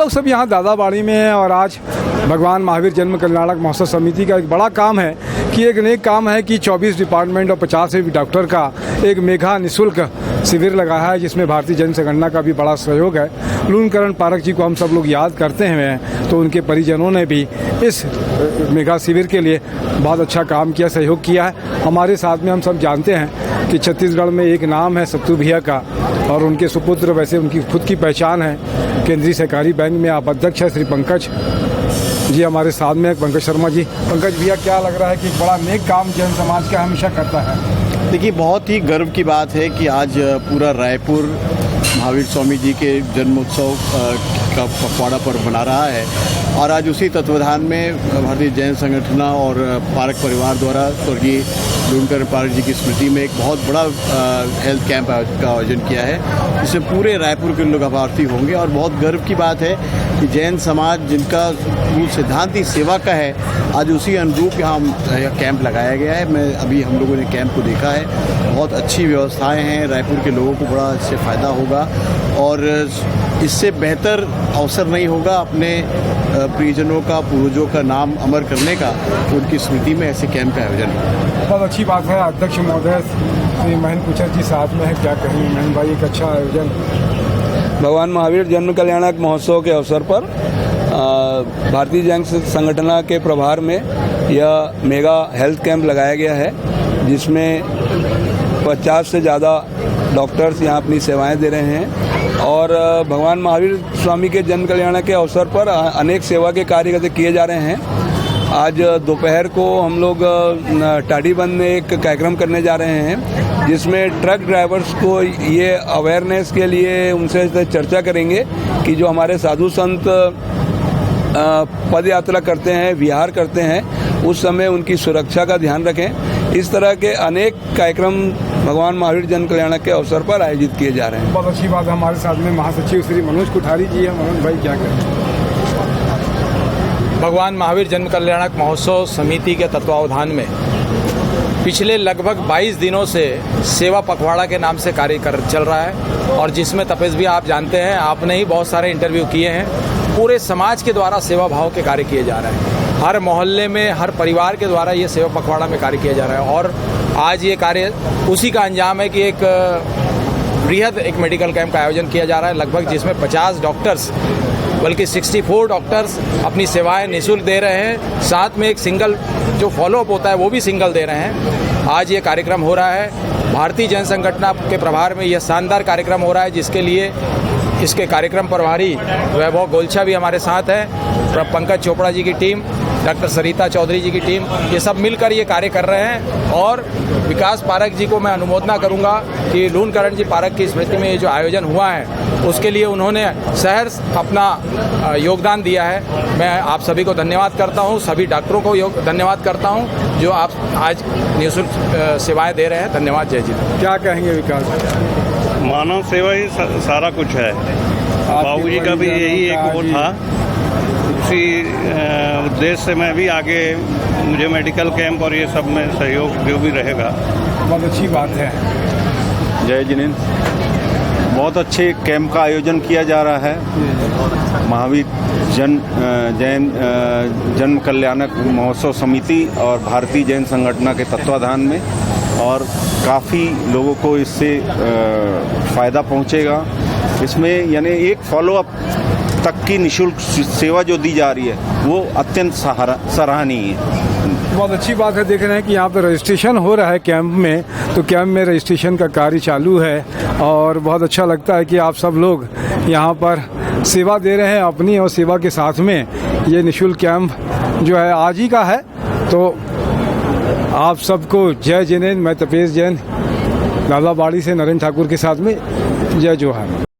लोग सब यहाँ दादाबाड़ी में हैं और आज भगवान महावीर जन्म कल्याणक महोत्सव समिति का एक बड़ा काम है कि एक नेक काम है कि 24 डिपार्टमेंट और 50 से भी डॉक्टर का एक मेघा निःशुल्क शिविर लगाया है, जिसमें भारतीय जन संगठन का भी बड़ा सहयोग है। लूणकरण पारक जी को हम सब लोग याद करते हैं, तो उनके परिजनों ने भी इस मेघा शिविर के लिए बहुत अच्छा काम किया, सहयोग किया है। हमारे साथ में हम सब जानते हैं कि छत्तीसगढ़ में एक नाम है सत्तू भैया का, और उनके सुपुत्र वैसे उनकी खुद की पहचान है। केंद्रीय सहकारी बैंक में आप अध्यक्ष है श्री पंकज जी हमारे साथ में, पंकज शर्मा जी। पंकज भैया, क्या लग रहा है कि बड़ा नेक काम जन समाज का हमेशा करता है? देखिए, बहुत ही गर्व की बात है कि आज पूरा रायपुर महावीर स्वामी जी के जन्मोत्सव का पखवाड़ा पर्व मना रहा है, और आज उसी तत्वाधान में भारतीय जैन संगठन और पारक परिवार द्वारा स्वर्गीय लूणकरण पारक जी की स्मृति में एक बहुत बड़ा हेल्थ कैंप का आयोजन किया है, जिसमें पूरे रायपुर के लोग लाभार्थी होंगे। और बहुत गर्व की बात है कि जैन समाज, जिनका मूल सिद्धांत ही सेवा का है, आज उसी अनुरूप यहाँ कैंप लगाया गया है। मैं अभी हम लोगों ने कैंप को देखा है, बहुत अच्छी व्यवस्थाएं हैं, रायपुर के लोगों को बड़ा इससे फ़ायदा होगा, और इससे बेहतर अवसर नहीं होगा अपने प्रियजनों का, पूर्वजों का नाम अमर करने का, उनकी स्मृति में ऐसे कैंप का आयोजन। बहुत अच्छी बात है। अध्यक्ष महोदय श्री महेंद्र कुचर जी साथ में है, क्या कहेंगे महेंद्र भाई, एक अच्छा आयोजन। भगवान महावीर जन्म कल्याणक महोत्सव के अवसर पर भारतीय जैन संगठन के प्रभार में यह मेगा हेल्थ कैंप लगाया गया है, जिसमें 50 से ज़्यादा डॉक्टर्स यहाँ अपनी सेवाएं दे रहे हैं। और भगवान महावीर स्वामी के जन्म कल्याण के अवसर पर अनेक सेवा के कार्य किए जा रहे हैं। आज दोपहर को हम लोग टाडीबंद में एक कार्यक्रम करने जा रहे हैं, जिसमें ट्रक ड्राइवर्स को ये अवेयरनेस के लिए उनसे चर्चा करेंगे कि जो हमारे साधु संत पद यात्रा करते हैं, विहार करते हैं, उस समय उनकी सुरक्षा का ध्यान रखें। इस तरह के अनेक कार्यक्रम भगवान महावीर जन कल्याण के अवसर पर आयोजित किए जा रहे हैं। बहुत अच्छी बात है। हमारे साथ में महासचिव श्री मनोज कुठारी जी हैं। मनोज भाई, क्या कहें? भगवान महावीर जन्म कल्याणक महोत्सव समिति के तत्वावधान में पिछले लगभग 22 दिनों से सेवा पखवाड़ा के नाम से कार्य चल रहा है, और जिसमें तपेश भी आप जानते हैं, आपने ही बहुत सारे इंटरव्यू किए हैं। पूरे समाज के द्वारा सेवा भाव के कार्य किए जा रहे हैं। हर मोहल्ले में, हर परिवार के द्वारा ये सेवा पखवाड़ा में कार्य किया जा रहा है, और आज ये कार्य उसी का अंजाम है कि एक बृहद एक मेडिकल कैंप का आयोजन किया जा रहा है, लगभग जिसमें 50 डॉक्टर्स, बल्कि 64 डॉक्टर्स अपनी सेवाएं निःशुल्क दे रहे हैं। साथ में एक सिंगल जो फॉलोअप होता है वो भी सिंगल दे रहे हैं। आज ये कार्यक्रम हो रहा है भारतीय जन संगठन के प्रभार में। यह शानदार कार्यक्रम हो रहा है, जिसके लिए इसके कार्यक्रम प्रभारी वैभव गोलछा भी हमारे साथ है, पंकज चोपड़ा जी की टीम, डॉक्टर सरिता चौधरी जी की टीम, ये सब मिलकर ये कार्य कर रहे हैं। और विकास पारक जी को मैं अनुमोदना करूंगा कि लूणकरण जी पारक की स्मृति में ये जो आयोजन हुआ है, उसके लिए उन्होंने सहर्ष अपना योगदान दिया है। मैं आप सभी को धन्यवाद करता हूं, सभी डॉक्टरों को धन्यवाद करता हूं जो आप आज निःशुल्क सेवाएं दे रहे हैं। धन्यवाद। जय जी। क्या कहेंगे विकास? मानव सेवा ही सारा कुछ है। बाबूजी का भी यही एक वो था, उसी उद्देश्य से मैं भी आगे, मुझे मेडिकल कैंप और ये सब में सहयोग जो भी रहेगा। बहुत अच्छी बात है। जय जिनेन्द्र, बहुत अच्छे कैंप का आयोजन किया जा रहा है महावीर जैन जन्म कल्याणक महोत्सव समिति और भारतीय जैन संगठन के तत्वाधान में, और काफ़ी लोगों को इससे फ़ायदा पहुंचेगा। इसमें यानी एक फॉलोअप तक की निःशुल्क सेवा जो दी जा रही है वो अत्यंत सराहनीय है। बहुत अच्छी बात है। देख रहे हैं कि यहाँ पे रजिस्ट्रेशन हो रहा है कैंप में, तो कैंप में रजिस्ट्रेशन का कार्य चालू है, और बहुत अच्छा लगता है कि आप सब लोग यहाँ पर सेवा दे रहे हैं अपनी, और सेवा के साथ में ये निःशुल्क कैंप जो है आज ही का है। तो आप सबको जय जिनेन्द्र। मैं तपेश जैन, दादाबाड़ी से नरेंद्र ठाकुर के साथ में, जय जोहार।